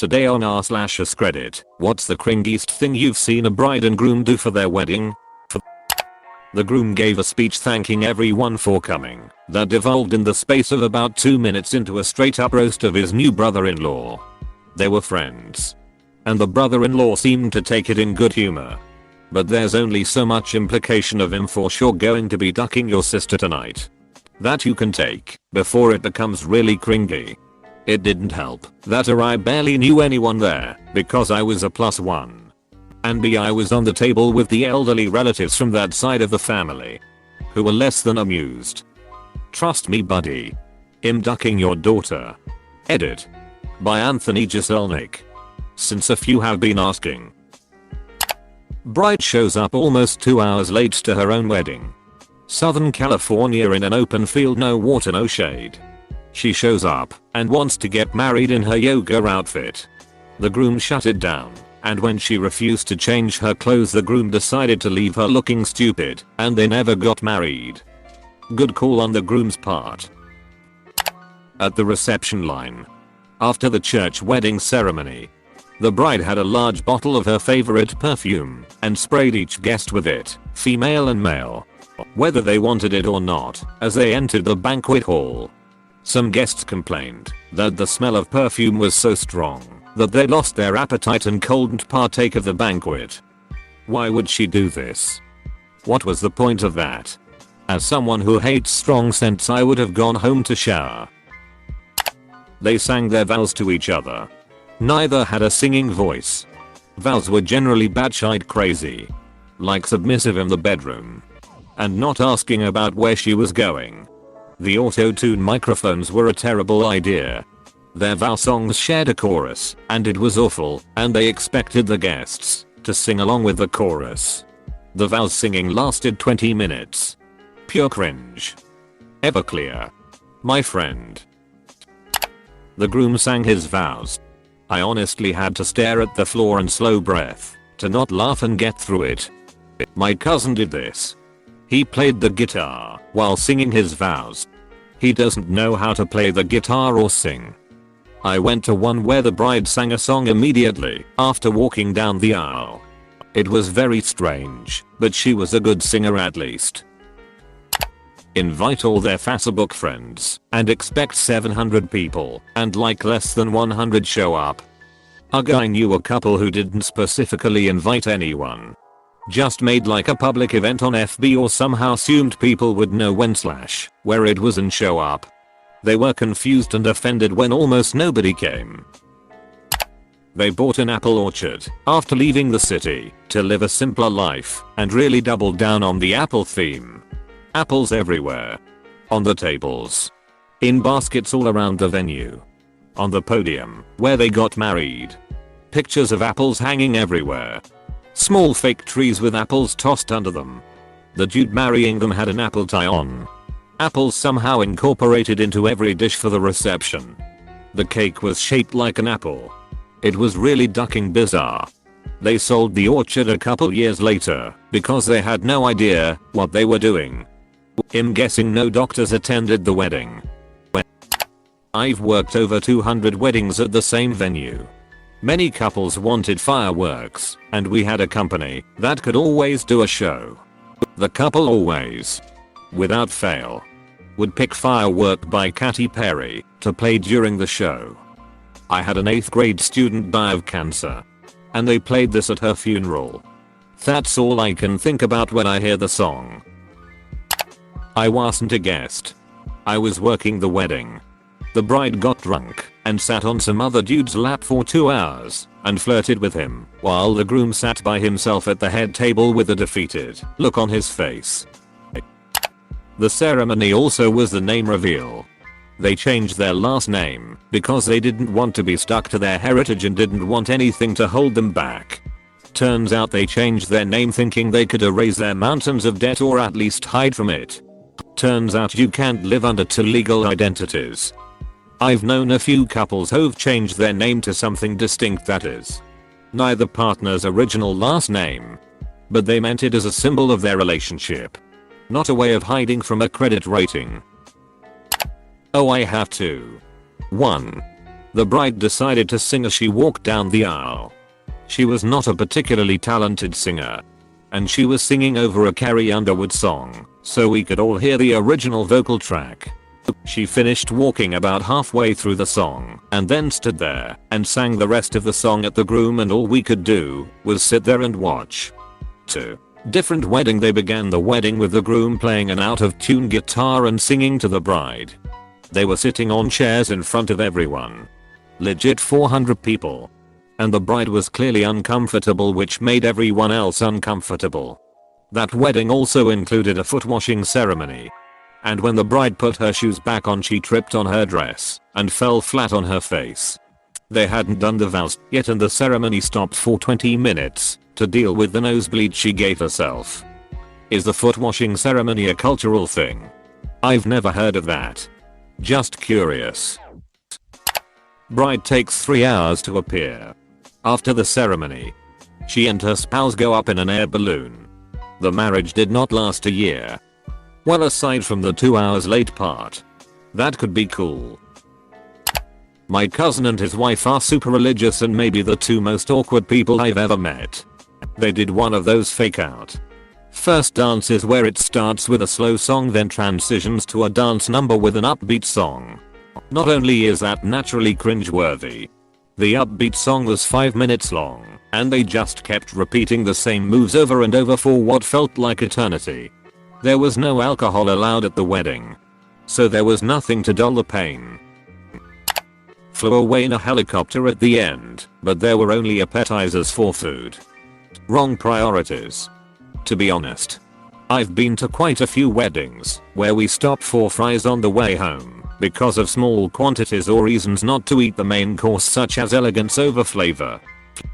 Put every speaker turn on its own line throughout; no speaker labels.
Today on r/AskReddit, what's the cringiest thing you've seen a bride and groom do for their wedding? The groom gave a speech thanking everyone for coming that devolved in the space of about 2 minutes into a straight up roast of his new brother-in-law. They were friends, and the brother-in-law seemed to take it in good humor. But there's only so much implication of him for sure going to be ducking your sister tonight that you can take before it becomes really cringy. It didn't help that I barely knew anyone there because I was a +1. And B, I was on the table with the elderly relatives from that side of the family who were less than amused. Trust me buddy. Him ducking your daughter. Edit. By Anthony Jeselnik. Since a few have been asking. Bride shows up almost 2 hours late to her own wedding. Southern California in an open field, no water, no shade. She shows up and wants to get married in her yoga outfit. The groom shut it down, and when she refused to change her clothes, the groom decided to leave her looking stupid, and they never got married. Good call on the groom's part. At the reception line. After the church wedding ceremony, the bride had a large bottle of her favorite perfume and sprayed each guest with it, female and male, whether they wanted it or not, as they entered the banquet hall. Some guests complained that the smell of perfume was so strong that they lost their appetite and couldn't partake of the banquet. Why would she do this? What was the point of that? As someone who hates strong scents, I would have gone home to shower. They sang their vows to each other. Neither had a singing voice. Vows were generally batshit crazy, like submissive in the bedroom and not asking about where she was going. The auto-tune microphones were a terrible idea. Their vow songs shared a chorus, and it was awful, and they expected the guests to sing along with the chorus. The vows singing lasted 20 minutes. Pure cringe. Everclear. My friend. The groom sang his vows. I honestly had to stare at the floor and slow breath to not laugh and get through it. My cousin did this. He played the guitar while singing his vows. He doesn't know how to play the guitar or sing. I went to one where the bride sang a song immediately after walking down the aisle. It was very strange, but she was a good singer at least. Invite all their Facebook friends and expect 700 people and like less than 100 show up. I knew a couple who didn't specifically invite anyone. Just made like a public event on FB or somehow assumed people would know when/where it was and show up. They were confused and offended when almost nobody came. They bought an apple orchard after leaving the city to live a simpler life and really doubled down on the apple theme. Apples everywhere. On the tables. In baskets all around the venue. On the podium where they got married. Pictures of apples hanging everywhere. Small fake trees with apples tossed under them. The dude marrying them had an apple tie on. Apples somehow incorporated into every dish for the reception. The cake was shaped like an apple. It was really ducking bizarre. They sold the orchard a couple years later because they had no idea what they were doing. I'm guessing no doctors attended the wedding. I've worked over 200 weddings at the same venue. Many couples wanted fireworks, and we had a company that could always do a show. The couple always, without fail, would pick Firework by Katy Perry to play during the show. I had an 8th grade student die of cancer, and they played this at her funeral. That's all I can think about when I hear the song. I wasn't a guest. I was working the wedding. The bride got drunk and sat on some other dude's lap for 2 hours and flirted with him while the groom sat by himself at the head table with a defeated look on his face. The ceremony also was the name reveal. They changed their last name because they didn't want to be stuck to their heritage and didn't want anything to hold them back. Turns out they changed their name thinking they could erase their mountains of debt or at least hide from it. Turns out you can't live under two legal identities. I've known a few couples who've changed their name to something distinct that is neither partner's original last name, but they meant it as a symbol of their relationship, not a way of hiding from a credit rating. Oh, I have to. 1. The bride decided to sing as she walked down the aisle. She was not a particularly talented singer, and she was singing over a Carrie Underwood song, so we could all hear the original vocal track. She finished walking about halfway through the song and then stood there and sang the rest of the song at the groom, and all we could do was sit there and watch. 2. Different wedding. They began the wedding with the groom playing an out-of-tune guitar and singing to the bride. They were sitting on chairs in front of everyone. Legit 400 people. And the bride was clearly uncomfortable, which made everyone else uncomfortable. That wedding also included a foot washing ceremony. And when the bride put her shoes back on, she tripped on her dress and fell flat on her face. They hadn't done the vows yet, and the ceremony stopped for 20 minutes to deal with the nosebleed she gave herself. Is the foot washing ceremony a cultural thing? I've never heard of that. Just curious. Bride takes 3 hours to appear. After the ceremony, she and her spouse go up in an air balloon. The marriage did not last a year. Well, aside from the 2 hours late part. That could be cool. My cousin and his wife are super religious and maybe the 2 most awkward people I've ever met. They did one of those fake out first dances where it starts with a slow song then transitions to a dance number with an upbeat song. Not only is that naturally cringeworthy, the upbeat song was 5 minutes long and they just kept repeating the same moves over and over for what felt like eternity. There was no alcohol allowed at the wedding, so there was nothing to dull the pain. Flew away in a helicopter at the end, but there were only appetizers for food. Wrong priorities. To be honest, I've been to quite a few weddings where we stop for fries on the way home because of small quantities or reasons not to eat the main course, such as elegance over flavor.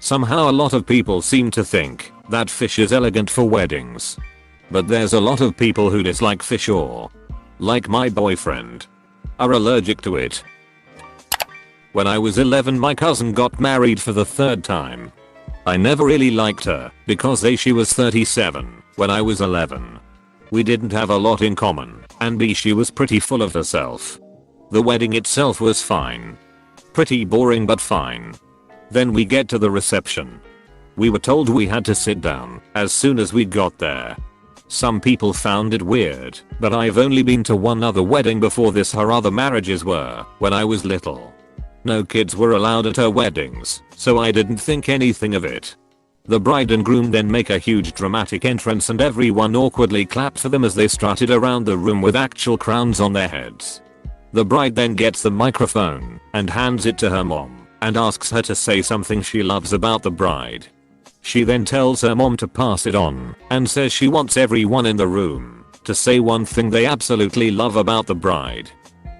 Somehow a lot of people seem to think that fish is elegant for weddings. But there's a lot of people who dislike fish or, like my boyfriend, are allergic to it. When I was 11, my cousin got married for the 3rd time. I never really liked her because A, she was 37 when I was 11. We didn't have a lot in common, and B, she was pretty full of herself. The wedding itself was fine. Pretty boring but fine. Then we get to the reception. We were told we had to sit down as soon as we got there. Some people found it weird, but I've only been to one other wedding before this. Her other marriages were when I was little. No kids were allowed at her weddings, so I didn't think anything of it. The bride and groom then make a huge dramatic entrance and everyone awkwardly clapped for them as they strutted around the room with actual crowns on their heads. The bride then gets the microphone and hands it to her mom and asks her to say something she loves about the bride. She then tells her mom to pass it on and says she wants everyone in the room to say one thing they absolutely love about the bride.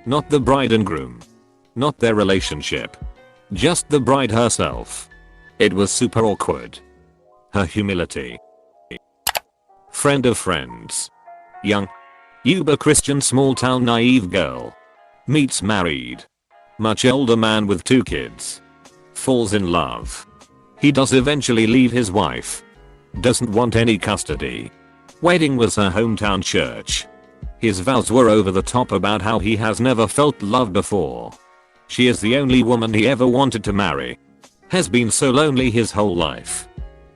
Not the bride and groom. Not their relationship. Just the bride herself. It was super awkward. Her humility. Friend of friends. Young. Uber Christian small town naive girl. Meets married. Much older man with 2 kids. Falls in love. He does eventually leave his wife. Doesn't want any custody. Wedding was her hometown church. His vows were over the top about how he has never felt love before. She is the only woman he ever wanted to marry. Has been so lonely his whole life.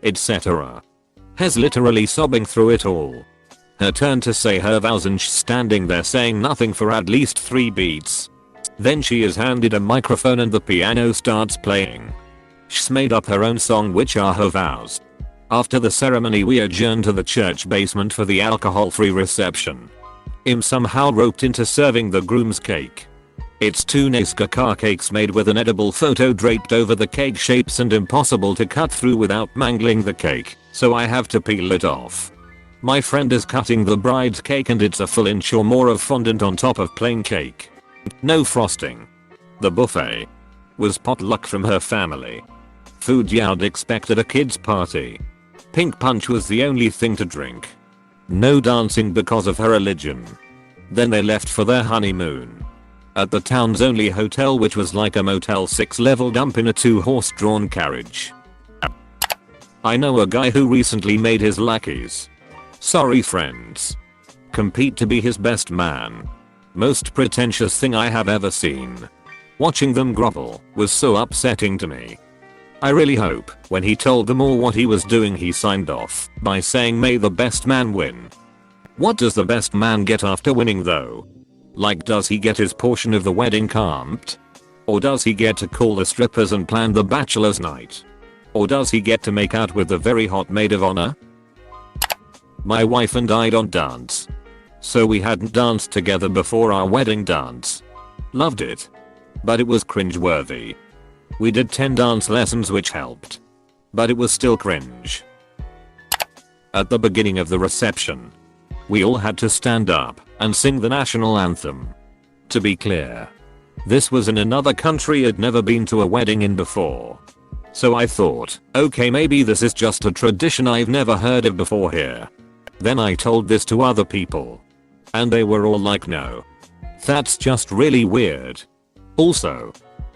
Etc. Has literally sobbing through it all. Her turn to say her vows and she's standing there saying nothing for at least 3 beats. Then she is handed a microphone and the piano starts playing. She's made up her own song, which are her vows. After the ceremony we adjourned to the church basement for the alcohol-free reception. I'm somehow roped into serving the groom's cake. It's 2 Nazca car cakes made with an edible photo draped over the cake shapes and impossible to cut through without mangling the cake, so I have to peel it off. My friend is cutting the bride's cake and it's a full inch or more of fondant on top of plain cake. No frosting. The buffet was potluck from her family. Food you'd expect at a kid's party. Pink punch was the only thing to drink. No dancing because of her religion. Then they left for their honeymoon. At the town's only hotel, which was like a Motel 6 leveled up in a 2-horse-drawn carriage. I know a guy who recently made his lackeys, sorry friends, compete to be his best man. Most pretentious thing I have ever seen. Watching them grovel was so upsetting to me. I really hope when he told them all what he was doing he signed off by saying may the best man win. What does the best man get after winning though? Like, does he get his portion of the wedding comped? Or does he get to call the strippers and plan the bachelor's night? Or does he get to make out with the very hot maid of honor? My wife and I don't dance. So we hadn't danced together before our wedding dance. Loved it. But it was cringe-worthy. We did 10 dance lessons which helped. But it was still cringe. At the beginning of the reception, we all had to stand up and sing the national anthem. To be clear, this was in another country I'd never been to a wedding in before. So I thought, okay, maybe this is just a tradition I've never heard of before here. Then I told this to other people. And they were all like, no. That's just really weird. Also,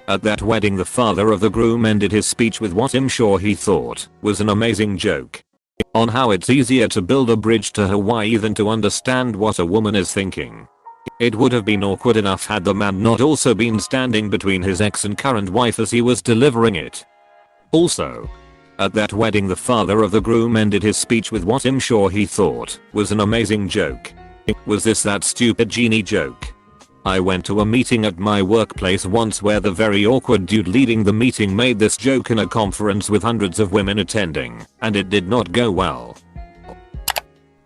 at that wedding the father of the groom ended his speech with what I'm sure he thought was an amazing joke on how it's easier to build a bridge to Hawaii than to understand what a woman is thinking. It would have been awkward enough had the man not also been standing between his ex and current wife as he was delivering it. Also, at that wedding the father of the groom ended his speech with what I'm sure he thought was an amazing joke. Was this that stupid genie joke? I went to a meeting at my workplace once where the very awkward dude leading the meeting made this joke in a conference with hundreds of women attending, and it did not go well.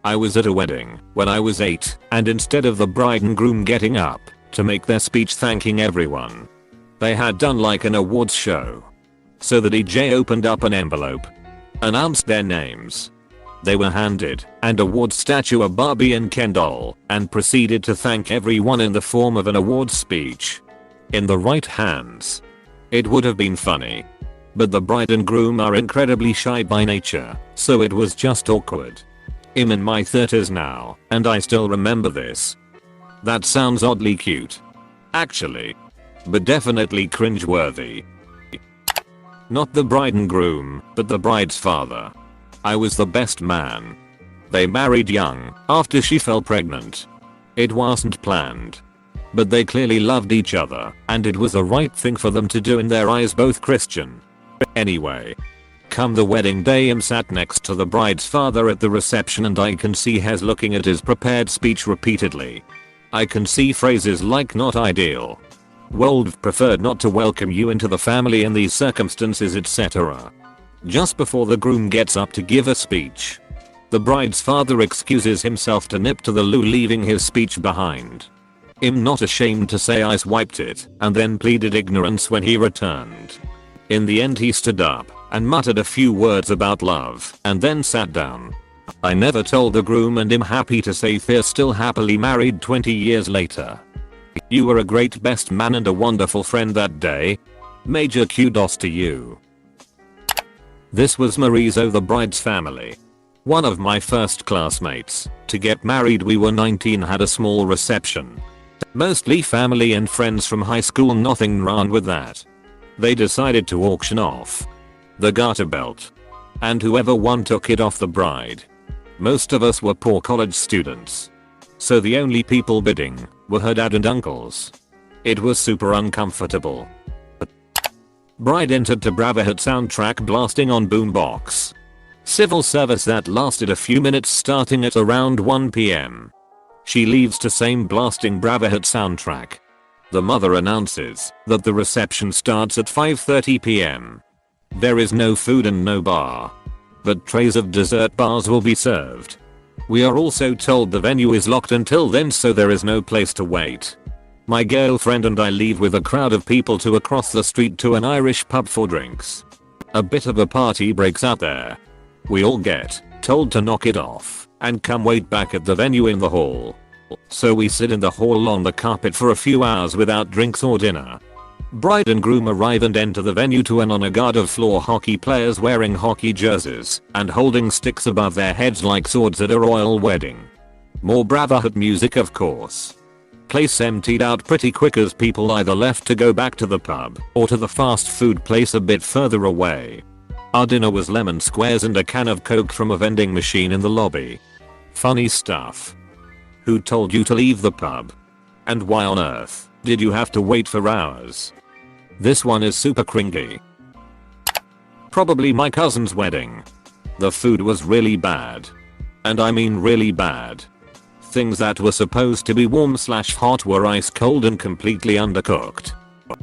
I was at a wedding when I was 8, and instead of the bride and groom getting up to make their speech thanking everyone, they had done like an awards show. So the DJ opened up an envelope, announced their names. They were handed an award statue, a Barbie and Ken doll, and proceeded to thank everyone in the form of an awards speech. In the right hands, it would have been funny. But the bride and groom are incredibly shy by nature, so it was just awkward. I'm in my 30s now, and I still remember this. That sounds oddly cute. Actually. But definitely cringe-worthy. Not the bride and groom, but the bride's father. I was the best man. They married young, after she fell pregnant. It wasn't planned. But they clearly loved each other, and it was the right thing for them to do in their eyes, both Christian. Anyway. Come the wedding day, I'm sat next to the bride's father at the reception and I can see he's looking at his prepared speech repeatedly. I can see phrases like not ideal. Would preferred not to welcome you into the family in these circumstances, etc. Just before the groom gets up to give a speech, the bride's father excuses himself to nip to the loo, leaving his speech behind. I'm not ashamed to say I swiped it and then pleaded ignorance when he returned. In the end he stood up and muttered a few words about love and then sat down. I never told the groom and I'm happy to say they're still happily married 20 years later. You were a great best man and a wonderful friend that day. Major kudos to you. This was Marizo, the bride's family. One of my first classmates to get married. We were 19, had a small reception. Mostly family and friends from high school, nothing wrong with that. They decided to auction off the garter belt, and whoever won took it off the bride. Most of us were poor college students, so the only people bidding were her dad and uncles. It was super uncomfortable. Bride entered to Bravo-hit soundtrack blasting on boombox. Civil service that lasted a few minutes starting at around 1 PM. She leaves to same blasting Bravo-hit soundtrack. The mother announces that the reception starts at 5:30 PM. There is no food and no bar, but trays of dessert bars will be served. We are also told the venue is locked until then, so there is no place to wait. My girlfriend and I leave with a crowd of people to across the street to an Irish pub for drinks. A bit of a party breaks out there. We all get told to knock it off and come wait back at the venue in the hall. So we sit in the hall on the carpet for a few hours without drinks or dinner. Bride and groom arrive and enter the venue to an honor guard of floor hockey players wearing hockey jerseys and holding sticks above their heads like swords at a royal wedding. More Bravo-hit music, of course. Place emptied out pretty quick as people either left to go back to the pub or to the fast food place a bit further away. Our dinner was lemon squares and a can of Coke from a vending machine in the lobby. Funny stuff. Who told you to leave the pub? And why on earth did you have to wait for hours? This one is super cringy. Probably my cousin's wedding. The food was really bad. And I mean really bad. Things that were supposed to be warm/hot were ice cold and completely undercooked.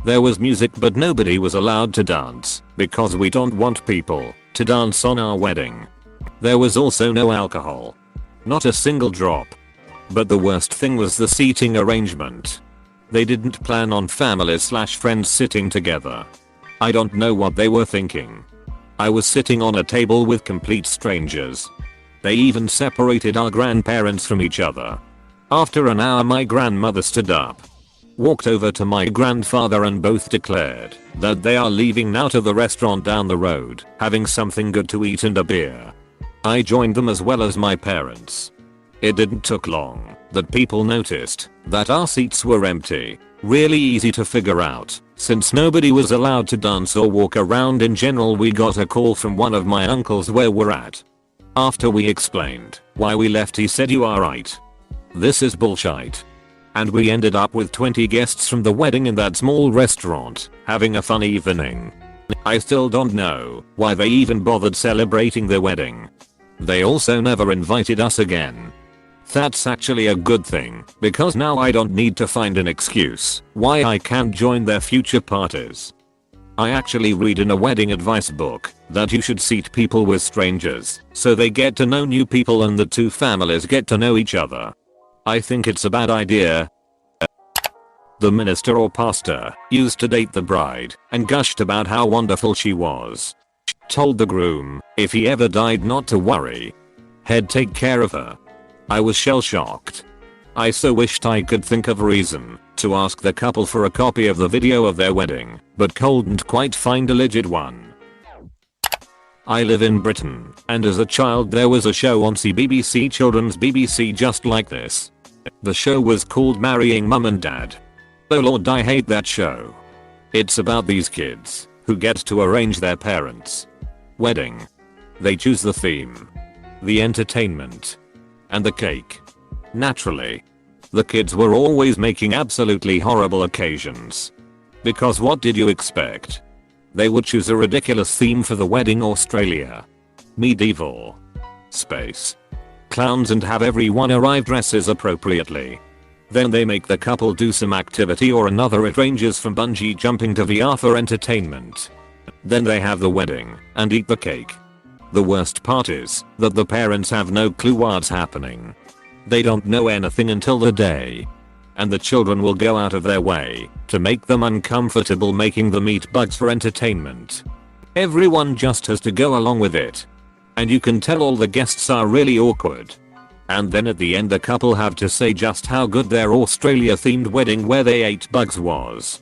There was music but nobody was allowed to dance because we don't want people to dance on our wedding. There was also no alcohol. Not a single drop. But the worst thing was the seating arrangement. They didn't plan on families/friends sitting together. I don't know what they were thinking. I was sitting on a table with complete strangers. They even separated our grandparents from each other. After an hour my grandmother stood up, walked over to my grandfather and both declared that they are leaving now to the restaurant down the road, having something good to eat and a beer. I joined them as well as my parents. It didn't took long that people noticed that our seats were empty. Really easy to figure out, since nobody was allowed to dance or walk around in general. We got a call from one of my uncles where we're at. After we explained why we left, he said, "You are right. This is bullshit." And we ended up with 20 guests from the wedding in that small restaurant, having a fun evening. I still don't know why they even bothered celebrating the wedding. They also never invited us again. That's actually a good thing, because now I don't need to find an excuse why I can't join their future parties. I actually read in a wedding advice book that you should seat people with strangers so they get to know new people and the two families get to know each other. I think it's a bad idea. The minister or pastor used to date the bride and gushed about how wonderful she was. Told the groom if he ever died not to worry. He'd take care of her. I was shell shocked. I so wished I could think of a reason to ask the couple for a copy of the video of their wedding, but couldn't quite find a legit one. I live in Britain, and as a child there was a show on BBC Children's BBC just like this. The show was called Marrying Mum and Dad. Oh lord, I hate that show. It's about these kids who get to arrange their parents' wedding. They choose the theme, the entertainment, and the cake. Naturally, the kids were always making absolutely horrible occasions. Because what did you expect? They would choose a ridiculous theme for the wedding: Australia, medieval, space, clowns, and have everyone arrive dresses appropriately. Then they make the couple do some activity or another. It ranges from bungee jumping to VR for entertainment. Then they have the wedding and eat the cake. The worst part is that the parents have no clue what's happening. They don't know anything until the day. And the children will go out of their way to make them uncomfortable, making them eat bugs for entertainment. Everyone just has to go along with it. And you can tell all the guests are really awkward. And then at the end the couple have to say just how good their Australia themed wedding where they ate bugs was.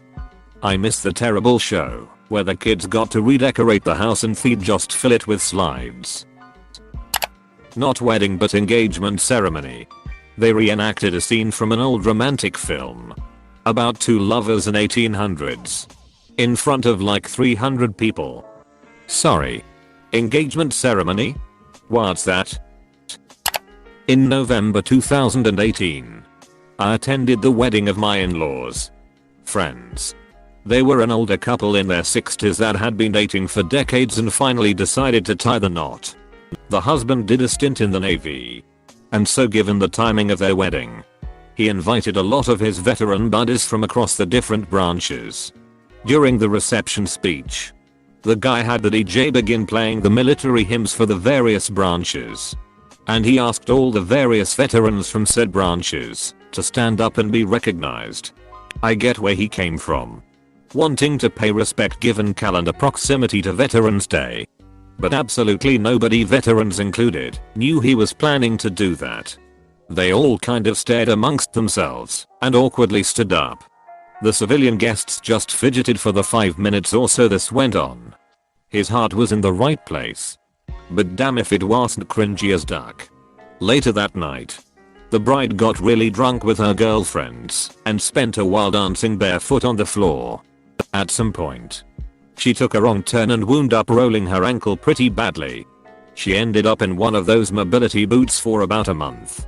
I miss the terrible show where the kids got to redecorate the house and just fill it with slides. Not wedding but engagement ceremony. They reenacted a scene from an old romantic film about two lovers in 1800s in front of like 300 people. Sorry. Engagement ceremony? What's that? In November 2018, I attended the wedding of my in-laws' friends. They were an older couple in their 60s that had been dating for decades and finally decided to tie the knot. The husband did a stint in the Navy. And so given the timing of their wedding, he invited a lot of his veteran buddies from across the different branches. During the reception speech, the guy had the DJ begin playing the military hymns for the various branches. And he asked all the various veterans from said branches to stand up and be recognized. I get where he came from, wanting to pay respect given calendar proximity to Veterans Day. But absolutely nobody, veterans included, knew he was planning to do that. They all kind of stared amongst themselves and awkwardly stood up. The civilian guests just fidgeted for the 5 minutes or so this went on. His heart was in the right place. But damn if it wasn't cringy as duck. Later that night, the bride got really drunk with her girlfriends and spent a while dancing barefoot on the floor. At some point, she took a wrong turn and wound up rolling her ankle pretty badly. She ended up in one of those mobility boots for about a month.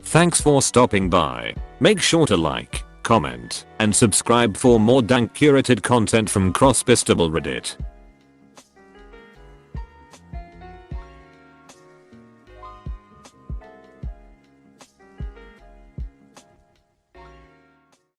Thanks for stopping by. Make sure to like, comment, and subscribe for more dank curated content from Crossbistable Reddit.